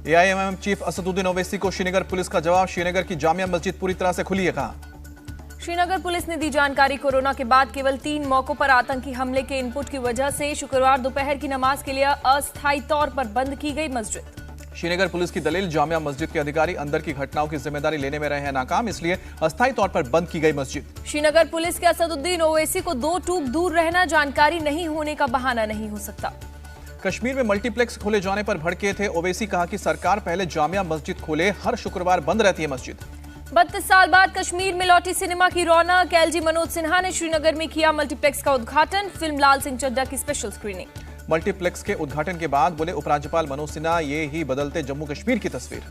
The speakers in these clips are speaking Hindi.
एआईएमआईएम चीफ असदुद्दीन ओवैसी को श्रीनगर पुलिस का जवाब। श्रीनगर की जामिया मस्जिद पूरी तरह से खुली है, कहा। श्रीनगर पुलिस ने दी जानकारी। कोरोना के बाद केवल 3 मौकों पर आतंकी हमले के इनपुट की वजह से शुक्रवार दोपहर की नमाज के लिए अस्थायी तौर पर बंद की गई मस्जिद। श्रीनगर पुलिस की दलील, जामिया मस्जिद के अधिकारी अंदर की घटनाओं की जिम्मेदारी लेने में रहे हैं नाकाम, इसलिए अस्थायी तौर पर बंद की गई मस्जिद। श्रीनगर पुलिस के असदुद्दीन ओवैसी को 2 टूक दूर रहना जानकारी नहीं होने का बहाना नहीं हो सकता। कश्मीर में मल्टीप्लेक्स खोले जाने पर भड़के थे ओवैसी, कहा कि सरकार पहले जामिया मस्जिद खोले, हर शुक्रवार बंद रहती है मस्जिद। 32 साल बाद कश्मीर में लौटी सिनेमा की रौनक। एलजी मनोज सिन्हा ने श्रीनगर में किया मल्टीप्लेक्स का उद्घाटन। फिल्म लाल सिंह चड्ढा की स्पेशल स्क्रीनिंग। मल्टीप्लेक्स के उद्घाटन के बाद बोले उपराज्यपाल मनोज सिन्हा, ये ही बदलते जम्मू कश्मीर की तस्वीर।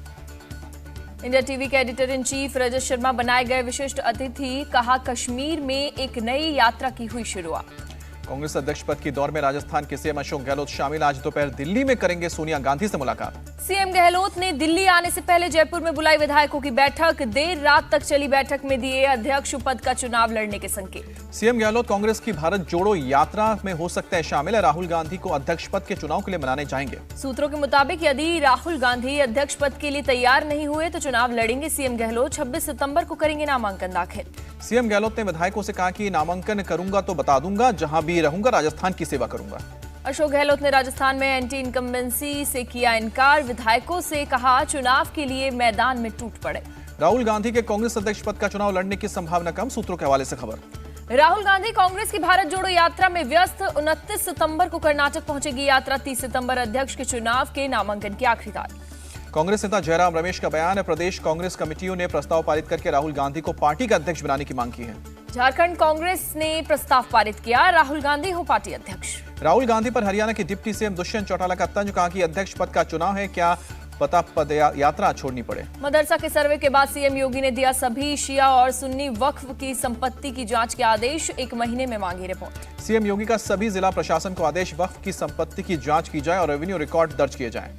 इंडिया टीवी के editor in chief Rajat Sharma बनाए गए विशिष्ट अतिथि, कहा कश्मीर में एक नई यात्रा की हुई शुरुआत। कांग्रेस अध्यक्ष पद की दौड़ में राजस्थान के सीएम अशोक गहलोत शामिल। आज दोपहर दिल्ली में करेंगे सोनिया गांधी से मुलाकात। सीएम गहलोत ने दिल्ली आने से पहले जयपुर में बुलाई विधायकों की बैठक। देर रात तक चली बैठक में दिए अध्यक्ष पद का चुनाव लड़ने के संकेत। सीएम गहलोत कांग्रेस की भारत जोड़ो यात्रा में हो सकते हैं शामिल। राहुल गांधी को अध्यक्ष पद के चुनाव के लिए मनाने जाएंगे। सूत्रों के मुताबिक यदि राहुल गांधी अध्यक्ष पद के लिए तैयार नहीं हुए तो चुनाव लड़ेंगे सीएम गहलोत। 26 सितंबर को करेंगे नामांकन दाखिल। सीएम गहलोत ने विधायकों से कहा कि नामांकन करूंगा तो बता दूंगा, जहां भी रहूंगा राजस्थान की सेवा करूंगा। अशोक गहलोत ने राजस्थान में एंटी इनकम्बेंसी से किया इनकार। विधायकों से कहा चुनाव के लिए मैदान में टूट पड़े। राहुल गांधी के कांग्रेस अध्यक्ष पद का चुनाव लड़ने की संभावना कम, सूत्रों के हवाले से खबर। राहुल गांधी कांग्रेस की भारत जोड़ो यात्रा में व्यस्त। 29 सितंबर को कर्नाटक पहुंचेगी यात्रा। 30 सितंबर अध्यक्ष के चुनाव के नामांकन की आखिरी तारीख। कांग्रेस नेता जयराम रमेश का बयान, प्रदेश कांग्रेस कमेटियों ने प्रस्ताव पारित करके राहुल गांधी को पार्टी का अध्यक्ष बनाने की मांग की है। झारखंड कांग्रेस ने प्रस्ताव पारित किया, राहुल गांधी हो पार्टी अध्यक्ष। राहुल गांधी पर हरियाणा के डिप्टी सीएम दुष्यंत चौटाला का तंज, कहा कि अध्यक्ष पद का चुनाव है, क्या पता पद यात्रा छोड़नी पड़े। मदरसा के सर्वे के बाद सीएम योगी ने दिया सभी शिया और सुन्नी वक्फ की संपत्ति की जांच के आदेश। 1 महीने में मांगी रिपोर्ट। सीएम योगी का सभी जिला प्रशासन को आदेश, वक्फ की संपत्ति की जांच की जाए और रेवेन्यू रिकॉर्ड दर्ज किए जाएं।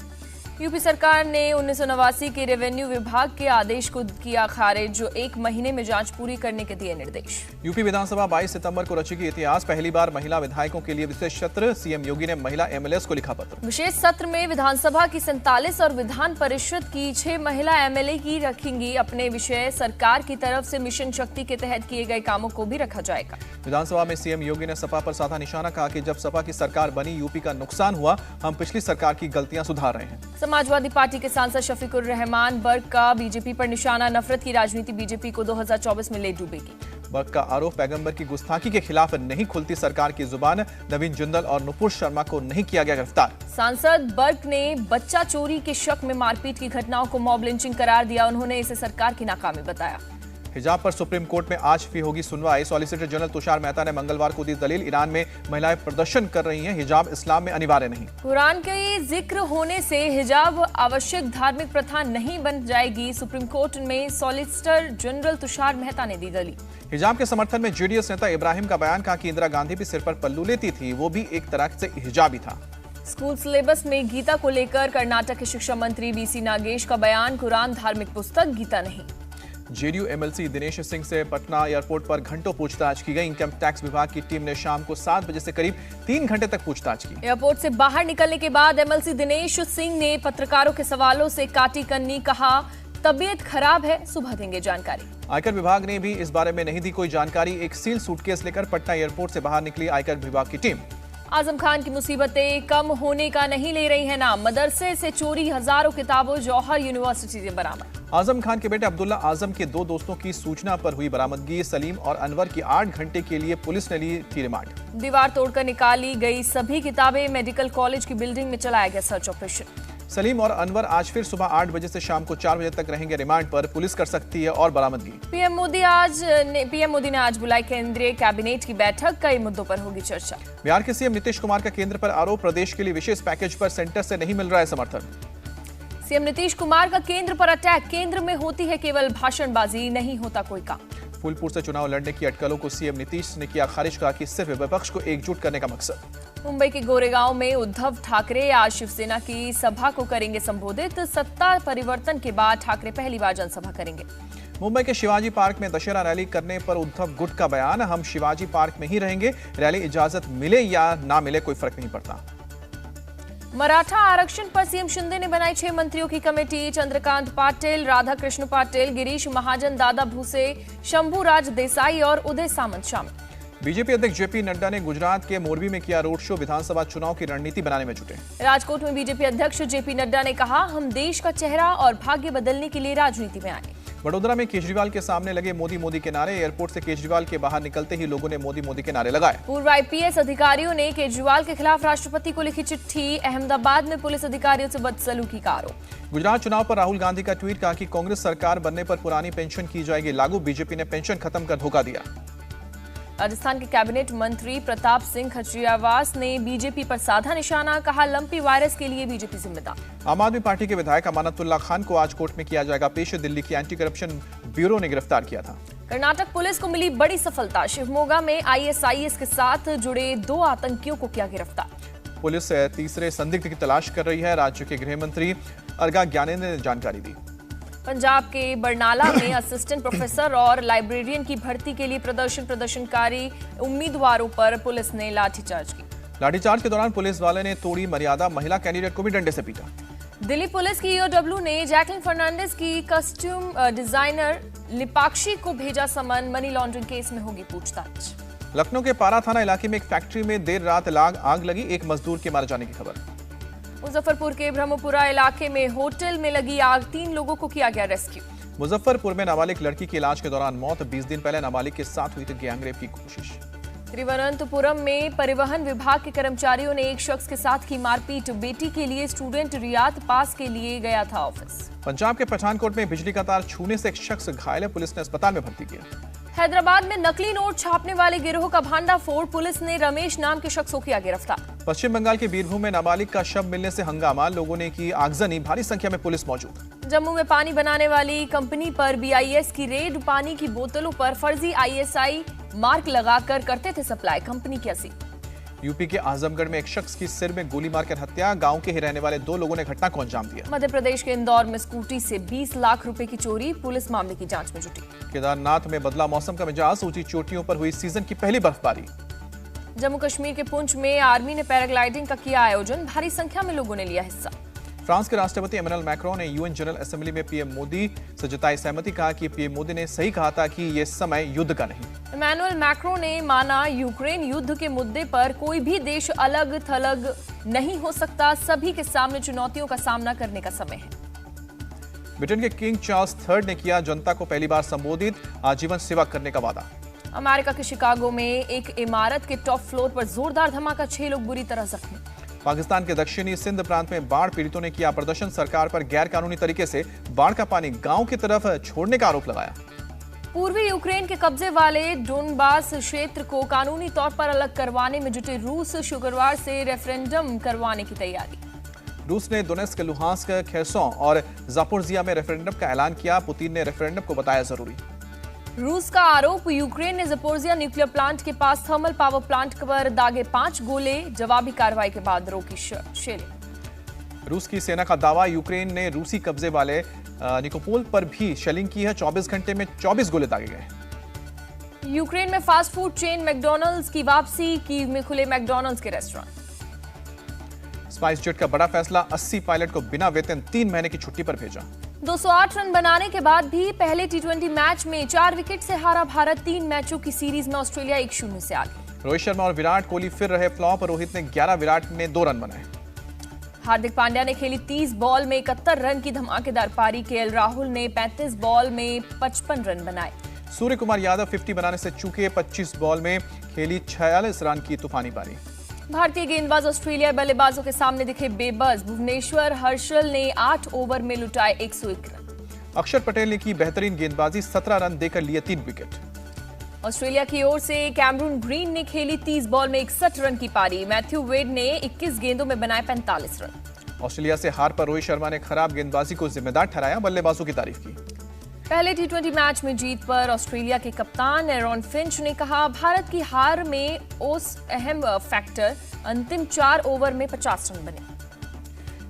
यूपी सरकार ने 1989 के रेवेन्यू विभाग के आदेश को किया खारिज, जो 1 महीने में जांच पूरी करने के दिए निर्देश। यूपी विधानसभा 22 सितंबर को रचेगी इतिहास। पहली बार महिला विधायकों के लिए विशेष सत्र। सीएम योगी ने महिला एमएलएस को लिखा पत्र। विशेष सत्र में विधानसभा की 47 और विधान परिषद की 6 महिला एमएलए की रखेंगी अपने विषय। सरकार की तरफ से मिशन शक्ति के तहत किए गए कामों को भी रखा जाएगा। विधानसभा में सीएम योगी ने सपा पर साधा निशाना, कहा कि जब सपा की सरकार बनी यूपी का नुकसान हुआ, हम पिछली सरकार की गलतियां सुधार रहे हैं। समाजवादी पार्टी के सांसद शफीकुर रहमान बर्क का बीजेपी पर निशाना। नफरत की राजनीति बीजेपी को 2024 में ले डूबेगी। बर्क का आरोप, पैगंबर की गुस्ताखी के खिलाफ नहीं खुलती सरकार की जुबान। नवीन जिंदल और नुपुर शर्मा को नहीं किया गया गिरफ्तार। सांसद बर्क ने बच्चा चोरी के शक में मारपीट की घटनाओं को मॉब लिंचिंग करार दिया। उन्होंने इसे सरकार की नाकामी बताया। हिजाब पर सुप्रीम कोर्ट में आज भी होगी सुनवाई। सॉलिसिटर जनरल तुषार मेहता ने मंगलवार को दी दलील, ईरान में महिलाएं प्रदर्शन कर रही हैं, हिजाब इस्लाम में अनिवार्य नहीं। कुरान के जिक्र होने से हिजाब आवश्यक धार्मिक प्रथा नहीं बन जाएगी। सुप्रीम कोर्ट में सॉलिसिटर जनरल तुषार मेहता ने दी दलील। हिजाब के समर्थन में जेडीएस नेता इब्राहिम का बयान, कहा कि इंदिरा गांधी भी सिर पर पल्लू लेती थी, वो भी एक तरह से हिजाब ही था। स्कूल सिलेबस में गीता को लेकर कर्नाटक के शिक्षा मंत्री बीसी नागेश का बयान, कुरान धार्मिक पुस्तक, गीता नहीं। जेडीयू एमएलसी दिनेश सिंह से पटना एयरपोर्ट पर घंटों पूछताछ की गई। इनकम टैक्स विभाग की टीम ने शाम को 7 बजे से करीब 3 घंटे तक पूछताछ की। एयरपोर्ट से बाहर निकलने के बाद एमएलसी दिनेश सिंह ने पत्रकारों के सवालों से काटी कन्नी, कहा तबीयत खराब है, सुबह देंगे जानकारी। आयकर विभाग ने भी इस बारे में नहीं दी कोई जानकारी। एक सील सूटकेस लेकर पटना एयरपोर्ट से बाहर निकली आयकर विभाग की टीम। आजम खान की मुसीबतें कम होने का नहीं ले रही है नाम। मदरसे से चोरी हजारों किताबों जौहर यूनिवर्सिटी से बरामद। आजम खान के बेटे अब्दुल्ला आजम के 2 दोस्तों की सूचना पर हुई बरामदगी। सलीम और अनवर की 8 घंटे के लिए पुलिस ने ली थी रिमांड। दीवार तोड़कर निकाली गई सभी किताबें। मेडिकल कॉलेज की बिल्डिंग में चलाया गया सर्च ऑपरेशन। सलीम और अनवर आज फिर सुबह 8 बजे से शाम को 4 बजे तक रहेंगे रिमांड पर। पुलिस कर सकती है और बरामदगी। पीएम मोदी ने आज बुलाई केंद्रीय कैबिनेट की बैठक। कई मुद्दों पर होगी चर्चा। बिहार के सीएम नीतीश कुमार का केंद्र पर आरोप, प्रदेश के लिए विशेष पैकेज पर सेंटर से नहीं मिल रहा है समर्थन। सीएम नीतीश कुमार का केंद्र पर अटैक, केंद्र में होती है केवल भाषणबाजी, नहीं होता कोई काम। फूलपुर से चुनाव लड़ने की अटकलों को सीएम नीतीश ने किया खारिज, कहा कि सिर्फ विपक्ष को एकजुट करने का मकसद। मुंबई के गोरेगांव में उद्धव ठाकरे आज शिवसेना की सभा को करेंगे संबोधित। सत्ता परिवर्तन के बाद ठाकरे पहली बार जनसभा करेंगे। मुंबई के शिवाजी पार्क में दशहरा रैली करने पर उद्धव गुट का बयान, हम शिवाजी पार्क में ही रहेंगे, रैली इजाजत मिले या ना मिले कोई फर्क नहीं पड़ता। मराठा आरक्षण पर सीएम शिंदे ने बनाई 6 मंत्रियों की कमेटी। चंद्रकांत पाटिल, राधाकृष्ण पाटिल, गिरीश महाजन, दादा भूसे, शंभूराज देसाई और उदय सामंत शामिल। बीजेपी अध्यक्ष जेपी नड्डा ने गुजरात के मोरबी में किया रोड शो। विधानसभा चुनाव की रणनीति बनाने में जुटे। राजकोट में बीजेपी अध्यक्ष जेपी नड्डा ने कहा, हम देश का चेहरा और भाग्य बदलने के लिए राजनीति में आए। वडोदरा में केजरीवाल के सामने लगे मोदी मोदी के नारे। एयरपोर्ट से केजरीवाल के बाहर निकलते ही लोगों ने मोदी मोदी के नारे लगाए। पूर्व आईपीएस अधिकारियों ने केजरीवाल के खिलाफ राष्ट्रपति को लिखी चिट्ठी। अहमदाबाद में पुलिस अधिकारियों से बदसलूकी का आरोप। गुजरात चुनाव पर राहुल गांधी का ट्वीट, कहा कि कांग्रेस सरकार बनने पर पुरानी पेंशन की जाएगी लागू। बीजेपी ने पेंशन खत्म कर धोखा दिया। राजस्थान के कैबिनेट मंत्री प्रताप सिंह खचरियावास ने बीजेपी पर साधा निशाना। कहा, लंपी वायरस के लिए बीजेपी जिम्मेदार। आम आदमी पार्टी के विधायक अमानतुल्लाह खान को आज कोर्ट में किया जाएगा पेश। दिल्ली की एंटी करप्शन ब्यूरो ने गिरफ्तार किया था। कर्नाटक पुलिस को मिली बड़ी सफलता। शिवमोगा में आईएसआईएस के साथ जुड़े 2 आतंकियों को किया गिरफ्तार। पुलिस तीसरे संदिग्ध की तलाश कर रही है। राज्य के गृह मंत्री अर्गा ज्ञानेंद्र ने जानकारी दी। पंजाब के बरनाला में असिस्टेंट प्रोफेसर और लाइब्रेरियन की भर्ती के लिए प्रदर्शनकारी उम्मीदवारों पर पुलिस ने लाठीचार्ज की। लाठीचार्ज के दौरान पुलिस वाले ने तोड़ी मर्यादा। महिला कैंडिडेट को भी डंडे से पीटा। दिल्ली पुलिस की ईओडब्ल्यू ने जैकलिन फर्नांडिस की कस्ट्यूम डिजाइनर लिपाक्षी को भेजा समन। मनी लॉन्ड्रिंग केस में होगी पूछताछ। लखनऊ के पारा थाना इलाके में एक फैक्ट्री में देर रात आग लगी। एक मजदूर के मारे जाने की खबर। मुजफ्फरपुर के ब्रह्मपुरा इलाके में होटल में लगी आग। 3 लोगों को किया गया रेस्क्यू। मुजफ्फरपुर में नाबालिग लड़की की इलाज के दौरान मौत। 20 दिन पहले नाबालिग के साथ हुई थी गैंगरेप की कोशिश। तिरुवनंतपुरम में परिवहन विभाग के कर्मचारियों ने एक शख्स के साथ की मारपीट। बेटी के लिए स्टूडेंट रियाद पास के लिए गया था ऑफिस। पंजाब के पठानकोट में बिजली का तार छूने से एक शख्स घायल है। पुलिस ने अस्पताल में भर्ती किया। हैदराबाद में नकली नोट छापने वाले गिरोह का भांडाफोड़। पुलिस ने रमेश नाम के शख्स को किया गिरफ्तार। पश्चिम बंगाल के बीरभूम में नाबालिग का शव मिलने से हंगामा। लोगों ने की आगजनी। भारी संख्या में पुलिस मौजूद। जम्मू में पानी बनाने वाली कंपनी पर बीआईएस की रेड। पानी की बोतलों पर फर्जी आईएसआई मार्क लगाकर करते थे सप्लाई। कंपनी की असी। यूपी के आजमगढ़ में एक शख्स की सिर में गोली मारकर हत्या। गांव के ही रहने वाले 2 लोगों ने घटना को अंजाम दिया। मध्य प्रदेश के इंदौर में स्कूटी से 20 लाख रुपए की चोरी। पुलिस मामले की जांच में जुटी। केदारनाथ में बदला मौसम का मिजाज। ऊंची चोटियों पर हुई सीजन की पहली बर्फबारी। जम्मू कश्मीर के पुंछ में आर्मी ने पैराग्लाइडिंग का किया आयोजन। भारी संख्या में लोगों ने लिया हिस्सा। फ्रांस के राष्ट्रपति इमैनुअल मैक्रोन ने यूएन जनरल असेंबली में पीएम मोदी से जताई सहमति। कहा कि पीएम मोदी ने सही कहा था कि ये समय युद्ध का नहीं। इमैनुअल मैक्रोन ने माना, यूक्रेन युद्ध के मुद्दे पर कोई भी देश अलग थलग नहीं हो सकता। सभी के सामने चुनौतियों का सामना करने का समय है। ब्रिटेन के किंग चार्ल्स III ने किया जनता को पहली बार संबोधित। आजीवन सेवा करने का वादा। अमेरिका के शिकागो में एक इमारत के टॉप फ्लोर पर जोरदार धमाका। 6 लोग बुरी तरह जख्मी। पाकिस्तान के दक्षिणी सिंध प्रांत में बाढ़ पीड़ितों ने किया प्रदर्शन। सरकार पर गैर कानूनी तरीके से बाढ़ का पानी गांव की तरफ छोड़ने का आरोप लगाया। पूर्वी यूक्रेन के कब्जे वाले डोनबास क्षेत्र को कानूनी तौर पर अलग करवाने में जुटे रूस। शुक्रवार से रेफरेंडम करवाने की तैयारी। रूस ने दोनेत्स्क, लुहांस्क, खेरसों और जापोरिजिया में रेफरेंडम का ऐलान किया। पुतिन ने रेफरेंडम को बताया जरूरी। रूस का आरोप, यूक्रेन ने जापोरिजिया न्यूक्लियर प्लांट के पास थर्मल पावर प्लांट पर दागे 5 गोले। जवाबी कार्रवाई के बाद रोकी शेलिंग। रूस की सेना का दावा, यूक्रेन ने रूसी कब्जे वाले निकोपोल पर भी शेलिंग की है। 24 घंटे में 24 गोले दागे गए। यूक्रेन में फास्ट फूड चेन मैकडॉनल्ड्स की वापसी। कीव में खुले मैकडॉनल्ड्स के रेस्टोरेंट। स्पाइस जेट का बड़ा फैसला। 80 पायलट को बिना वेतन 3 महीने की छुट्टी पर भेजा। 208 रन बनाने के बाद भी पहले टी20 मैच में 4 विकेट से हारा भारत। 3 मैचों की सीरीज में ऑस्ट्रेलिया 1-0 से आगे। रोहित शर्मा और विराट कोहली फिर रहे फ्लॉप। रोहित ने 11, विराट ने 2 रन बनाए। हार्दिक पांड्या ने खेली 30 बॉल में 71 रन की धमाकेदार पारी। केएल राहुल ने 35 बॉल में 55 रन बनाए। सूर्य कुमार यादव 50 बनाने से चूके। 25 बॉल में खेली 46 रन की तूफानी पारी। भारतीय गेंदबाज ऑस्ट्रेलिया बल्लेबाजों के सामने दिखे बेबस। भुवनेश्वर हर्षल ने 8 ओवर में लुटाए 101 रन। अक्षर पटेल ने की बेहतरीन गेंदबाजी। 17 रन देकर लिए 3 विकेट। ऑस्ट्रेलिया की ओर से कैमरून ग्रीन ने खेली 30 बॉल में 61 रन की पारी। मैथ्यू वेड ने 21 गेंदों में बनाए 45 रन। ऑस्ट्रेलिया से हार पर रोहित शर्मा ने खराब गेंदबाजी को जिम्मेदार ठहराया। बल्लेबाजों की तारीफ की। पहले टी20 मैच में जीत पर ऑस्ट्रेलिया के कप्तान एरॉन फिंच ने कहा, भारत की हार में ओस अहम फैक्टर। अंतिम 4 ओवर में 50 रन बने।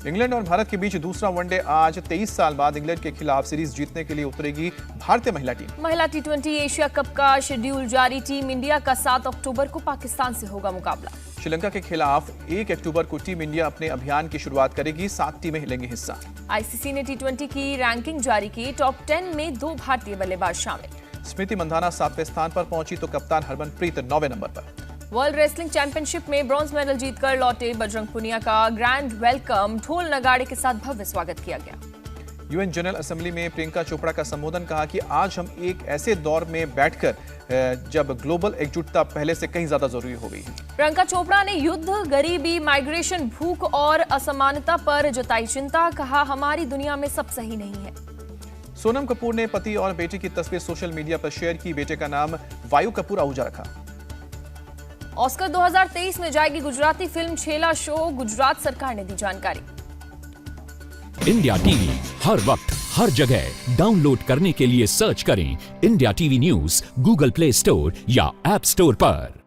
इंग्लैंड और भारत के बीच दूसरा वनडे आज। 23 साल बाद इंग्लैंड के खिलाफ सीरीज जीतने के लिए उतरेगी भारतीय महिला टीम। महिला टी20 एशिया कप का शेड्यूल जारी। टीम इंडिया का 7 अक्टूबर को पाकिस्तान से होगा मुकाबला। श्रीलंका के खिलाफ 1 अक्टूबर को टीम इंडिया अपने अभियान की शुरुआत करेगी। 7 टीमें लेंगी हिस्सा। आईसीसी ने T20 की रैंकिंग जारी की। टॉप 10 में 2 भारतीय बल्लेबाज शामिल। स्मृति मंधाना 7वें स्थान पर पहुंची तो कप्तान हरमनप्रीत 9वें नंबर पर। वर्ल्ड रेसलिंग चैंपियनशिप में ब्रॉन्ज मेडल जीतकर लौटे बजरंग पुनिया का ग्रैंड वेलकम ढोल नगाड़े के साथ भव्य स्वागत किया गया। यूएन जनरल असेंबली में प्रियंका चोपड़ा का संबोधन कहा कि आज हम एक ऐसे दौर में बैठकर जब ग्लोबल एकजुटता पहले से कहीं ज्यादा जरूरी हो गई है। प्रियंका चोपड़ा ने युद्ध, गरीबी, माइग्रेशन, भूख और असमानता पर जताई चिंता। कहा हमारी दुनिया में सब सही नहीं है। सोनम कपूर ने पति और बेटी की तस्वीर सोशल मीडिया पर शेयर की। बेटे का नाम वायु कपूर आहूजा रखा। ऑस्कर 2023 में जाएगी गुजराती फिल्म छेला शो। गुजरात सरकार ने दी जानकारी। इंडिया टीवी हर वक्त हर जगह डाउनलोड करने के लिए सर्च करें India TV news Google play store या ऐप स्टोर पर।